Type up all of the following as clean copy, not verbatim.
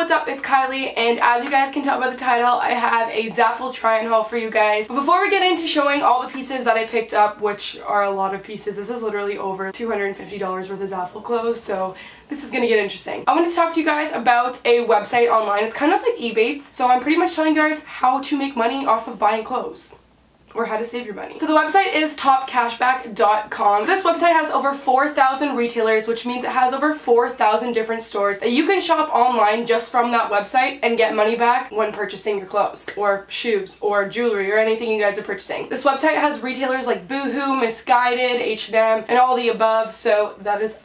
what's up? It's Kylie, and as you guys can tell by the title, I have a ZAFUL try-on haul for you guys. But before we get into showing all the pieces that I picked up, which are a lot of pieces, this is literally over $250 worth of ZAFUL clothes, so this is gonna get interesting. I want to talk to you guys about a website online. It's kind of like ebates, so I'm pretty much telling you guys how to make money off of buying clothes. Or how to save your money. So the website is CASHBACK.com. This website has over 4,000 retailers, which means it has over 4,000 different stores that you can shop online just from that website and get money back when purchasing your clothes or shoes or jewelry or anything you guys are purchasing. This website has retailers like Boohoo, Missguided, H&M, and all the above, so that is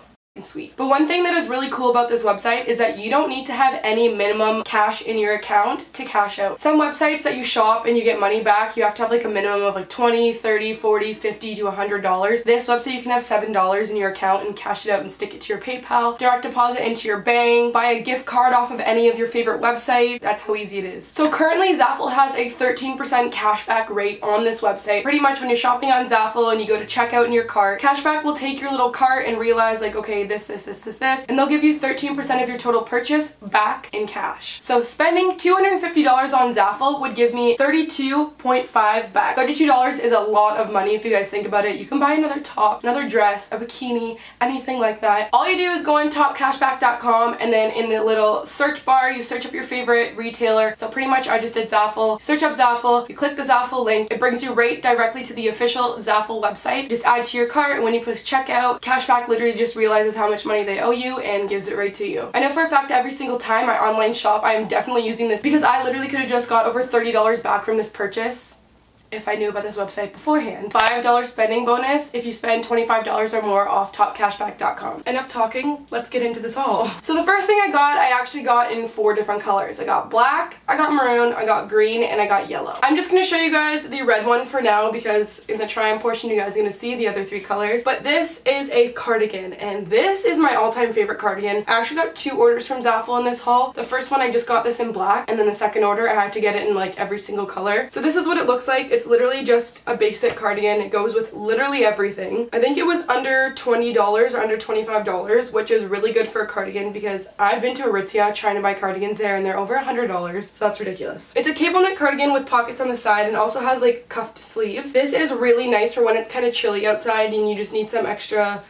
sweet. But one thing that is really cool about this website is that you don't need to have any minimum cash in your account to cash out. Some websites that you shop and you get money back, you have to have like a minimum of like $20, $30, $40, $50 to $100. This website you can have $7 in your account and cash it out and stick it to your PayPal, direct deposit into your bank, buy a gift card off of any of your favorite websites. That's how easy it is. So currently ZAFUL has a 13% cashback rate on this website. Pretty much when you're shopping on ZAFUL and you go to checkout in your cart, cashback will take your little cart and realize like, okay, this, and they'll give you 13% of your total purchase back in cash. So spending $250 on ZAFUL would give me $32.5 back. $32 is a lot of money if you guys think about it. You can buy another top, another dress, a bikini, anything like that. All you do is go on CASHBACK.com and then in the little search bar, you search up your favorite retailer. So pretty much I just did ZAFUL. Search up ZAFUL, you click the ZAFUL link, it brings you right directly to the official ZAFUL website. Just add to your cart, and when you push checkout, cashback literally just realizes how much money they owe you and gives it right to you. I know for a fact that every single time I online shop, I am definitely using this because I literally could have just got over $30 back from this purchase if I knew about this website beforehand. $5 spending bonus if you spend $25 or more off topcashback.com. Enough talking, let's get into this haul. So the first thing I actually got in 4 different colors. I got black, I got maroon, I got green, and I got yellow. I'm just going to show you guys the red one for now because in the try-on portion you guys are going to see the other 3 colors. But this is a cardigan, and this is my all-time favorite cardigan. I actually got 2 orders from ZAFUL in this haul. The first one I just got this in black, and then the second order I had to get it in like every single color. So this is what it looks like. It's literally just a basic cardigan. It goes with literally everything. I think it was under $20 or under $25, which is really good for a cardigan because I've been to Aritzia trying to buy cardigans there and they're over $100, so that's ridiculous. It's a cable knit cardigan with pockets on the side and also has like cuffed sleeves. This is really nice for when it's kind of chilly outside and you just need some extra,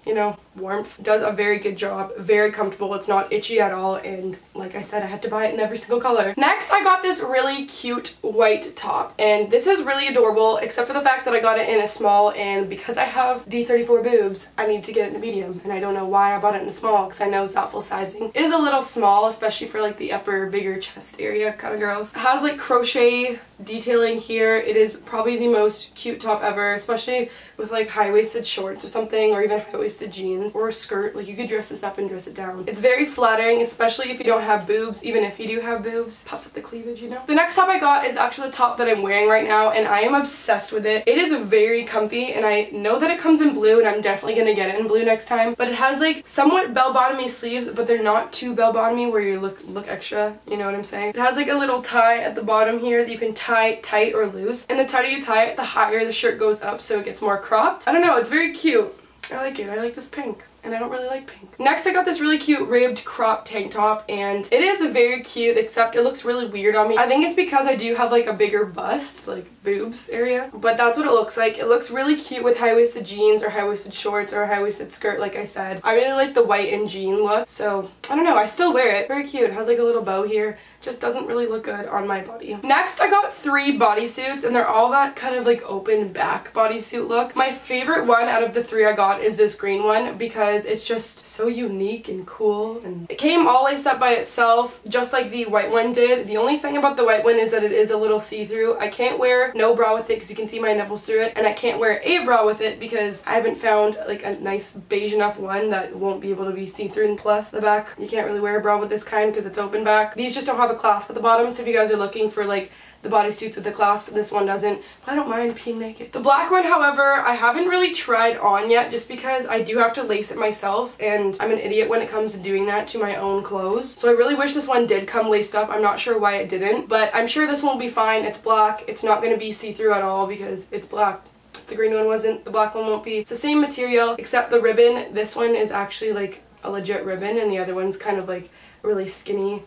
you know, warmth. It does a very good job, very comfortable, it's not itchy at all, and like I said, I had to buy it in every single color. Next, I got this really cute white top, and this is really adorable except for the fact that I got it in a small, and because I have D34 boobs, I need to get it in a medium, and I don't know why I bought it in a small because I know ZAFUL sizing is a little small, especially for like the upper, bigger chest area kind of girls. It has like crochet detailing here. It is probably the most cute top ever, especially with like high-waisted shorts or something, or even high-waisted jeans or a skirt. Like you could dress this up and dress it down. It's very flattering, especially if you don't have boobs. Even if you do have boobs, pops up the cleavage, you know. The next top I got is actually the top that I'm wearing right now, and I am obsessed with it. It is very comfy, and I know that it comes in blue, and I'm definitely gonna get it in blue next time. But it has like somewhat bell-bottomy sleeves, but they're not too bell-bottomy where you look extra, you know what I'm saying. It has like a little tie at the bottom here that you can tie tight or loose, and the tighter you tie it, the higher the shirt goes up, so it gets more cropped. I don't know, it's very cute. I like it. I like this pink. And I don't really like pink. Next I got this really cute ribbed crop tank top, and it is very cute except it looks really weird on me. I think it's because I do have like a bigger bust, like boobs area, but that's what it looks like. It looks really cute with high-waisted jeans or high-waisted shorts or a high-waisted skirt like I said. I really like the white and jean look, so I don't know, I still wear it. Very cute. It has like a little bow here. Just doesn't really look good on my body. Next I got 3 bodysuits, and they're all that kind of like open back bodysuit look. My favorite one out of the 3 I got is this green one because it's just so unique and cool, and it came all laced up by itself just like the white one did. The only thing about the white one is that it is a little see-through. I can't wear no bra with it because you can see my nipples through it, and I can't wear a bra with it because I haven't found like a nice beige enough one that won't be able to be see-through. And plus the back, you can't really wear a bra with this kind because it's open back. These just don't have a clasp at the bottom, so if you guys are looking for like the bodysuits with the clasp, this one doesn't. I don't mind being naked. The black one, however, I haven't really tried on yet just because I do have to lace it myself, and I'm an idiot when it comes to doing that to my own clothes. So I really wish this one did come laced up. I'm not sure why it didn't, but I'm sure this one will be fine. It's black. It's not going to be see-through at all because it's black. The green one wasn't, the black one won't be. It's the same material except the ribbon. This one is actually like a legit ribbon, and the other one's kind of like really skinny.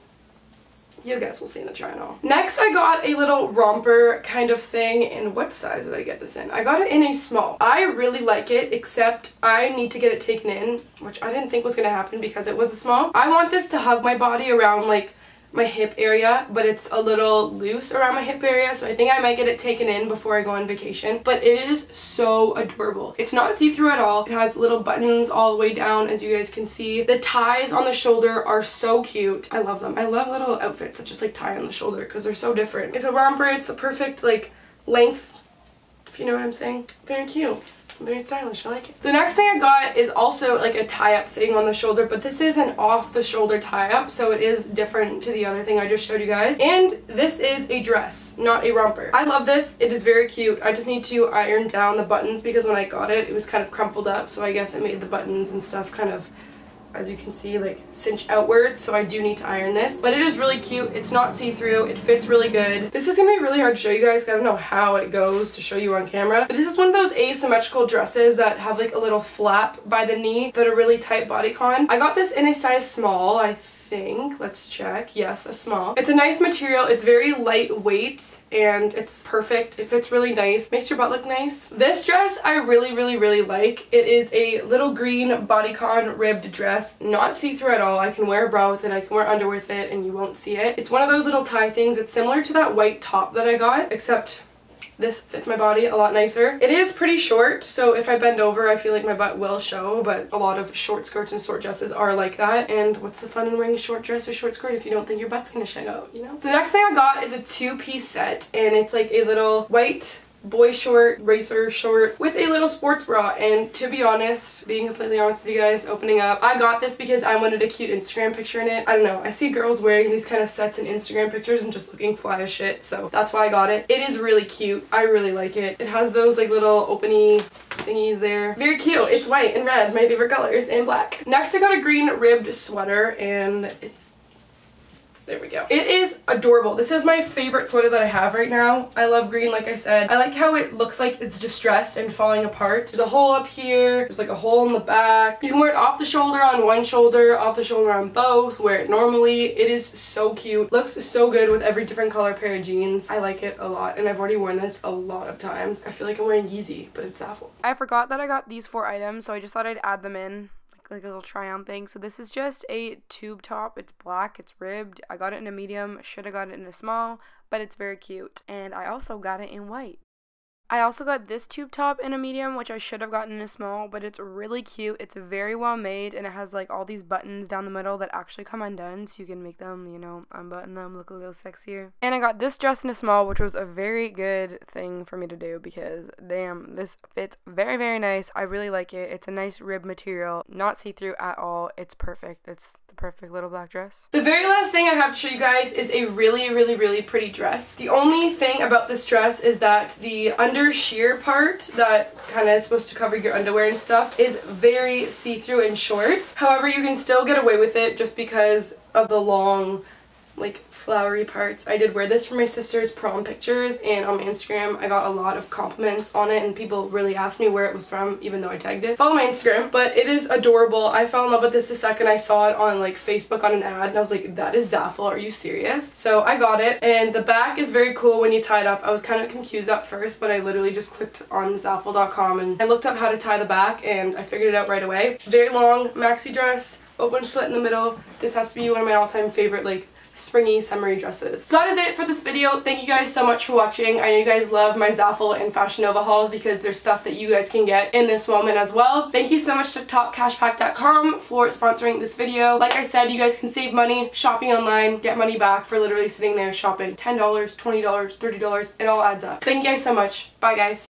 You guys will see in the try on haul. Next, I got a little romper kind of thing. And what size did I get this in? I got it in a small. I really like it, except I need to get it taken in, which I didn't think was going to happen because it was a small. I want this to hug my body around like my hip area, but it's a little loose around my hip area, so I think I might get it taken in before I go on vacation. But it is so adorable. It's not see-through at all. It has little buttons all the way down, as you guys can see. The ties on the shoulder are so cute. I love them. I love little outfits that just like tie on the shoulder because they're so different. It's a romper. It's the perfect like length, if you know what I'm saying. Very cute. Very stylish. I like it. The next thing I got is also like a tie-up thing on the shoulder, but this is an off-the-shoulder tie-up, so it is different to the other thing I just showed you guys. And this is a dress, not a romper. I love this. It is very cute. I just need to iron down the buttons because when I got it, it was kind of crumpled up, so I guess it made the buttons and stuff kind of, as you can see, like cinch outwards, so I do need to iron this. But it is really cute. It's not see-through. It fits really good. This is gonna be really hard to show you guys. I don't know how it goes to show you on camera. But this is one of those asymmetrical dresses that have like a little flap by the knee that are really tight bodycon. I got this in a size small, I think. Let's check. Yes, a small. It's a nice material. It's very lightweight and it's perfect. It fits really nice. Makes your butt look nice. This dress I really like. It is a little green bodycon ribbed dress. Not see-through at all. I can wear a bra with it. I can wear under with it and you won't see it. It's one of those little tie things. It's similar to that white top that I got, except this fits my body a lot nicer. It is pretty short, so if I bend over, I feel like my butt will show, but a lot of short skirts and short dresses are like that. And what's the fun in wearing a short dress or short skirt if you don't think your butt's gonna shine out, you know? The next thing I got is a two-piece set, and it's like a little white boy short, racer short with a little sports bra. And to be honest, being completely honest with you guys, opening up, I got this because I wanted a cute Instagram picture in it. I don't know, I see girls wearing these kind of sets in Instagram pictures and just looking fly as shit, so that's why I got it. It is really cute. I really like it. It has those like little openy thingies there. Very cute. It's white and red, my favorite colors, and black. Next I got a green ribbed sweater, and it's, there we go. It is adorable. This is my favorite sweater that I have right now. I love green, like I said. I like how it looks like it's distressed and falling apart. There's a hole up here. There's like a hole in the back. You can wear it off the shoulder on one shoulder, off the shoulder on both, wear it normally. It is so cute. Looks so good with every different color pair of jeans. I like it a lot, and I've already worn this a lot of times. I feel like I'm wearing Yeezy, but it's ZAFUL. I forgot that I got these 4 items, so I just thought I'd add them in. Like a little try on thing. So this is just a tube top. It's black, it's ribbed. I got it in a medium, should have got it in a small, but it's very cute. And I also got it in white. I also got this tube top in a medium, which I should have gotten in a small, but it's really cute. It's very well made, and it has like all these buttons down the middle that actually come undone, so you can make them, you know, unbutton them, look a little sexier. And I got this dress in a small, which was a very good thing for me to do because, damn, this fits very nice. I really like it. It's a nice rib material, not see-through at all. It's perfect. It's the perfect little black dress. The very last thing I have to show you guys is a really pretty dress. The only thing about this dress is that the under sheer part that kind of is supposed to cover your underwear and stuff is very see-through and short. However, you can still get away with it just because of the long, like, flowery parts. I did wear this for my sister's prom pictures, and on my Instagram I got a lot of compliments on it, and people really asked me where it was from, even though I tagged it. Follow my Instagram. But it is adorable. I fell in love with this the second I saw it on like Facebook on an ad, and I was like, that is ZAFUL, are you serious? So I got it, and the back is very cool when you tie it up. I was kind of confused at first, but I literally just clicked on ZAFUL.com and I looked up how to tie the back, and I figured it out right away. Very long maxi dress, open slit in the middle. This has to be one of my all-time favorite like springy summery dresses. So that is it for this video. Thank you guys so much for watching. I know you guys love my ZAFUL and Fashion Nova hauls because there's stuff that you guys can get in this moment as well. Thank you so much to TopCashback.com for sponsoring this video. Like I said, you guys can save money shopping online, get money back for literally sitting there shopping. $10, $20, $30, it all adds up. Thank you guys so much. Bye guys.